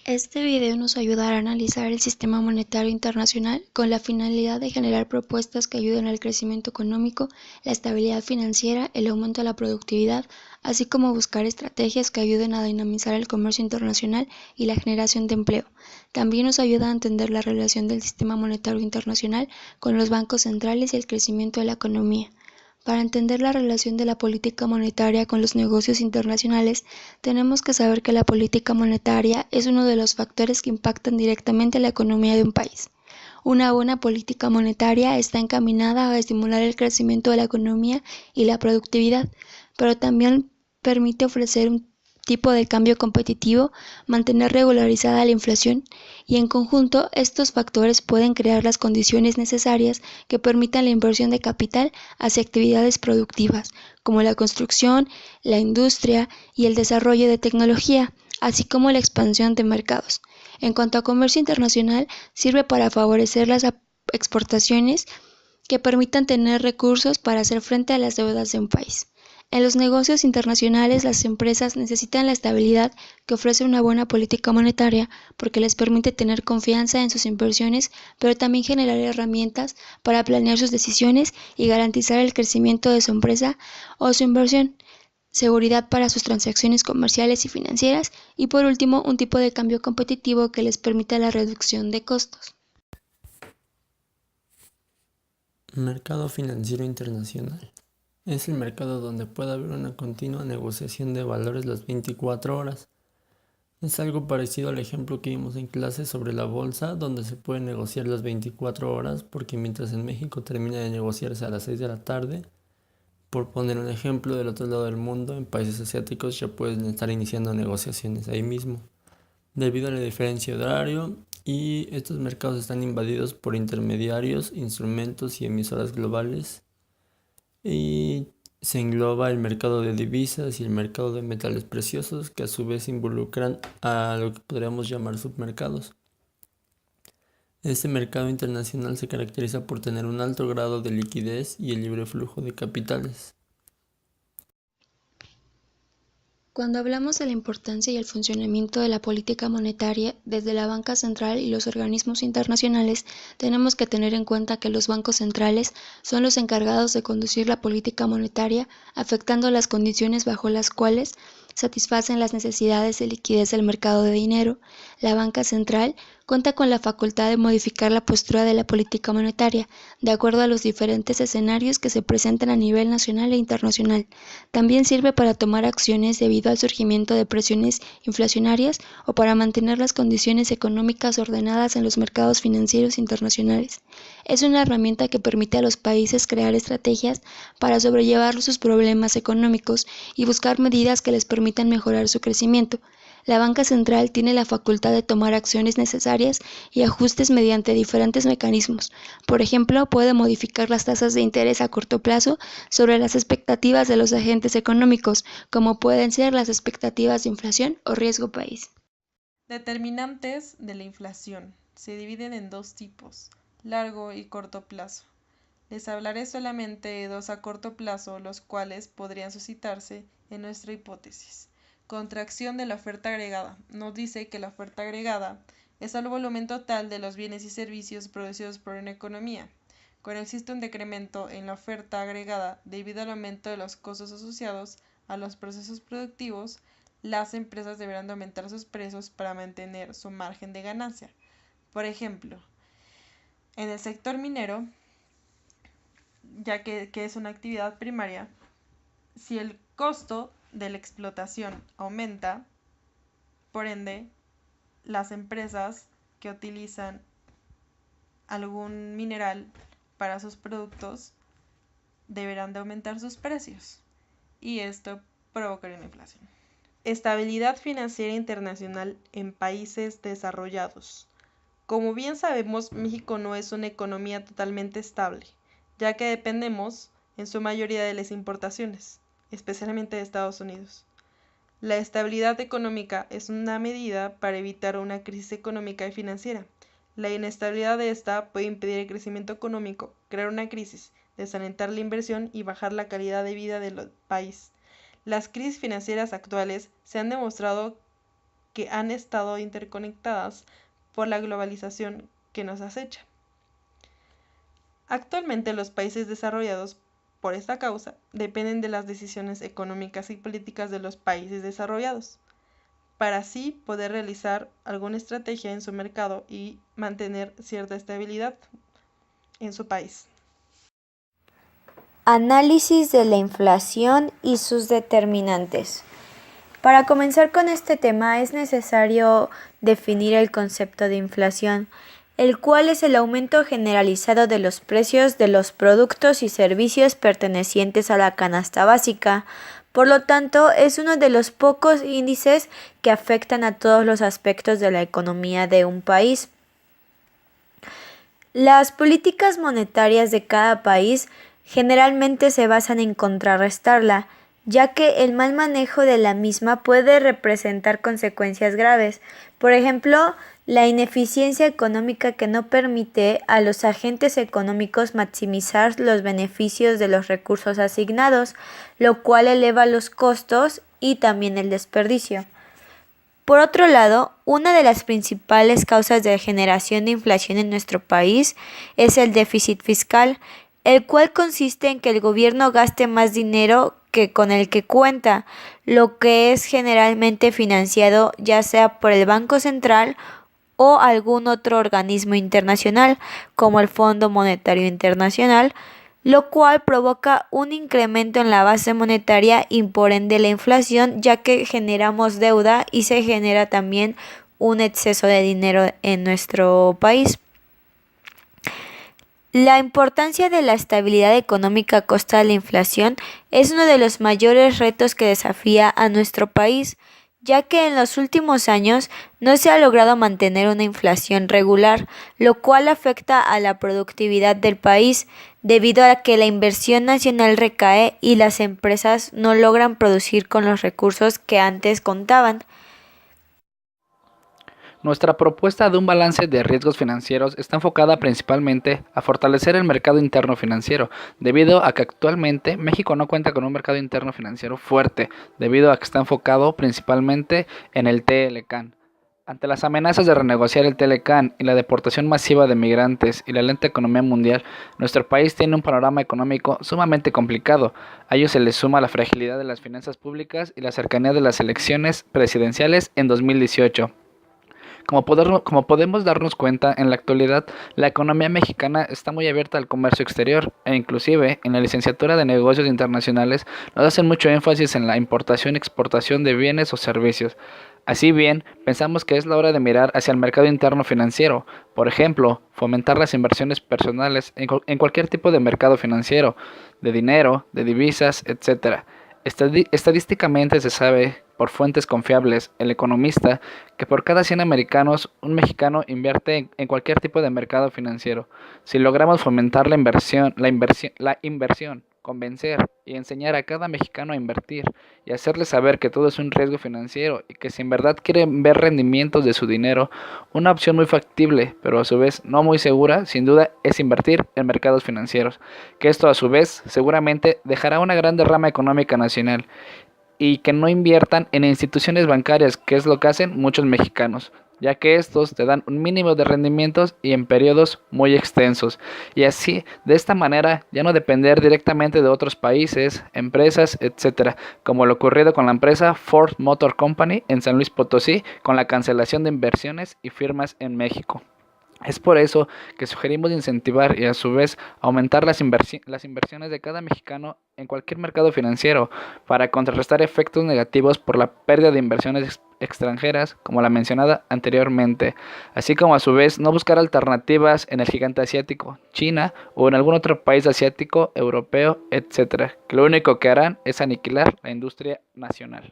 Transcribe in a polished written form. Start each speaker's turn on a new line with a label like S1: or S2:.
S1: Este video nos ayudará a analizar el sistema monetario internacional con la finalidad de generar propuestas que ayuden al crecimiento económico, la estabilidad financiera, el aumento de la productividad, así como buscar estrategias que ayuden a dinamizar el comercio internacional y la generación de empleo. También nos ayuda a entender la relación del sistema monetario internacional con los bancos centrales y el crecimiento de la economía. Para entender la relación de la política monetaria con los negocios internacionales, tenemos que saber que la política monetaria es uno de los factores que impactan directamente la economía de un país. Una buena política monetaria está encaminada a estimular el crecimiento de la economía y la productividad, pero también permite ofrecer un tipo de cambio competitivo, mantener regularizada la inflación y en conjunto estos factores pueden crear las condiciones necesarias que permitan la inversión de capital hacia actividades productivas como la construcción, la industria y el desarrollo de tecnología, así como la expansión de mercados. En cuanto a comercio internacional, sirve para favorecer las exportaciones que permitan tener recursos para hacer frente a las deudas de un país. En los negocios internacionales, las empresas necesitan la estabilidad que ofrece una buena política monetaria porque les permite tener confianza en sus inversiones, pero también generar herramientas para planear sus decisiones y garantizar el crecimiento de su empresa o su inversión, seguridad para sus transacciones comerciales y financieras y por último un tipo de cambio competitivo que les permita la reducción de costos.
S2: Mercado financiero internacional. Es el mercado donde puede haber una continua negociación de valores las 24 horas. Es algo parecido al ejemplo que vimos en clase sobre la bolsa, donde se puede negociar las 24 horas, porque mientras en México termina de negociarse a las 6 de la tarde, por poner un ejemplo, del otro lado del mundo, en países asiáticos ya pueden estar iniciando negociaciones ahí mismo. Debido a la diferencia de horario, y estos mercados están invadidos por intermediarios, instrumentos y emisoras globales, y se engloba el mercado de divisas y el mercado de metales preciosos, que a su vez involucran a lo que podríamos llamar submercados. Este mercado internacional se caracteriza por tener un alto grado de liquidez y el libre flujo de capitales.
S1: Cuando hablamos de la importancia y el funcionamiento de la política monetaria desde la banca central y los organismos internacionales, tenemos que tener en cuenta que los bancos centrales son los encargados de conducir la política monetaria, afectando las condiciones bajo las cuales satisfacen las necesidades de liquidez del mercado de dinero. La banca central cuenta con la facultad de modificar la postura de la política monetaria, de acuerdo a los diferentes escenarios que se presentan a nivel nacional e internacional. También sirve para tomar acciones debido al surgimiento de presiones inflacionarias o para mantener las condiciones económicas ordenadas en los mercados financieros internacionales. Es una herramienta que permite a los países crear estrategias para sobrellevar sus problemas económicos y buscar medidas que les permitan mejorar su crecimiento. La banca central tiene la facultad de tomar acciones necesarias y ajustes mediante diferentes mecanismos. Por ejemplo, puede modificar las tasas de interés a corto plazo sobre las expectativas de los agentes económicos, como pueden ser las expectativas de inflación o riesgo país.
S3: Determinantes de la inflación. Se dividen en dos tipos, largo y corto plazo. Les hablaré solamente de dos a corto plazo, los cuales podrían suscitarse en nuestra hipótesis. Contracción de la oferta agregada. Nos dice que la oferta agregada es el volumen total de los bienes y servicios producidos por una economía. Cuando existe un decremento en la oferta agregada debido al aumento de los costos asociados a los procesos productivos, las empresas deberán de aumentar sus precios para mantener su margen de ganancia. Por ejemplo, en el sector minero, ya que es una actividad primaria, si el costo de la explotación aumenta, por ende, las empresas que utilizan algún mineral para sus productos deberán de aumentar sus precios y esto provocaría una inflación. Estabilidad financiera internacional en países desarrollados. Como bien sabemos, México no es una economía totalmente estable, ya que dependemos en su mayoría de las importaciones, especialmente de Estados Unidos. La estabilidad económica es una medida para evitar una crisis económica y financiera. La inestabilidad de esta puede impedir el crecimiento económico, crear una crisis, desalentar la inversión y bajar la calidad de vida del país. Las crisis financieras actuales se han demostrado que han estado interconectadas por la globalización que nos acecha. Actualmente los países desarrollados, por esta causa, dependen de las decisiones económicas y políticas de los países desarrollados, para así poder realizar alguna estrategia en su mercado y mantener cierta estabilidad en su país.
S4: Análisis de la inflación y sus determinantes. Para comenzar con este tema es necesario definir el concepto de inflación, el cual es el aumento generalizado de los precios de los productos y servicios pertenecientes a la canasta básica. Por lo tanto, es uno de los pocos índices que afectan a todos los aspectos de la economía de un país. Las políticas monetarias de cada país generalmente se basan en contrarrestarla, ya que el mal manejo de la misma puede representar consecuencias graves. Por ejemplo, la ineficiencia económica que no permite a los agentes económicos maximizar los beneficios de los recursos asignados, lo cual eleva los costos y también el desperdicio. Por otro lado, una de las principales causas de generación de inflación en nuestro país es el déficit fiscal, el cual consiste en que el gobierno gaste más dinero que con el que cuenta, lo que es generalmente financiado ya sea por el Banco Central o algún otro organismo internacional, como el Fondo Monetario Internacional, lo cual provoca un incremento en la base monetaria y por ende la inflación, ya que generamos deuda y se genera también un exceso de dinero en nuestro país. La importancia de la estabilidad económica a costa de la inflación es uno de los mayores retos que desafía a nuestro país, ya que en los últimos años no se ha logrado mantener una inflación regular, lo cual afecta a la productividad del país, debido a que la inversión nacional recae y las empresas no logran producir con los recursos que antes contaban.
S5: Nuestra propuesta de un balance de riesgos financieros está enfocada principalmente a fortalecer el mercado interno financiero, debido a que actualmente México no cuenta con un mercado interno financiero fuerte, debido a que está enfocado principalmente en el TLCAN. Ante las amenazas de renegociar el TLCAN y la deportación masiva de migrantes y la lenta economía mundial, nuestro país tiene un panorama económico sumamente complicado. A ello se le suma la fragilidad de las finanzas públicas y la cercanía de las elecciones presidenciales en 2018. Como podemos darnos cuenta, en la actualidad la economía mexicana está muy abierta al comercio exterior e inclusive en la licenciatura de negocios internacionales nos hacen mucho énfasis en la importación y exportación de bienes o servicios. Así bien, pensamos que es la hora de mirar hacia el mercado interno financiero, por ejemplo, fomentar las inversiones personales en cualquier tipo de mercado financiero, de dinero, de divisas, etc. Estadísticamente se sabe, por fuentes confiables, El Economista, que por cada 100 americanos, un mexicano invierte en cualquier tipo de mercado financiero. Si logramos fomentar la inversión, convencer y enseñar a cada mexicano a invertir y hacerle saber que todo es un riesgo financiero y que si en verdad quieren ver rendimientos de su dinero, una opción muy factible, pero a su vez no muy segura, sin duda es invertir en mercados financieros, que esto a su vez seguramente dejará una gran derrama económica nacional y que no inviertan en instituciones bancarias, que es lo que hacen muchos mexicanos, ya que estos te dan un mínimo de rendimientos y en periodos muy extensos, y así, de esta manera, ya no depender directamente de otros países, empresas, etc., como lo ocurrido con la empresa Ford Motor Company en San Luis Potosí, con la cancelación de inversiones y firmas en México. Es por eso que sugerimos incentivar y a su vez aumentar las inversiones de cada mexicano en cualquier mercado financiero para contrarrestar efectos negativos por la pérdida de inversiones extranjeras, como la mencionada anteriormente, así como a su vez no buscar alternativas en el gigante asiático, China o en algún otro país asiático, europeo, etc., que lo único que harán es aniquilar la industria nacional.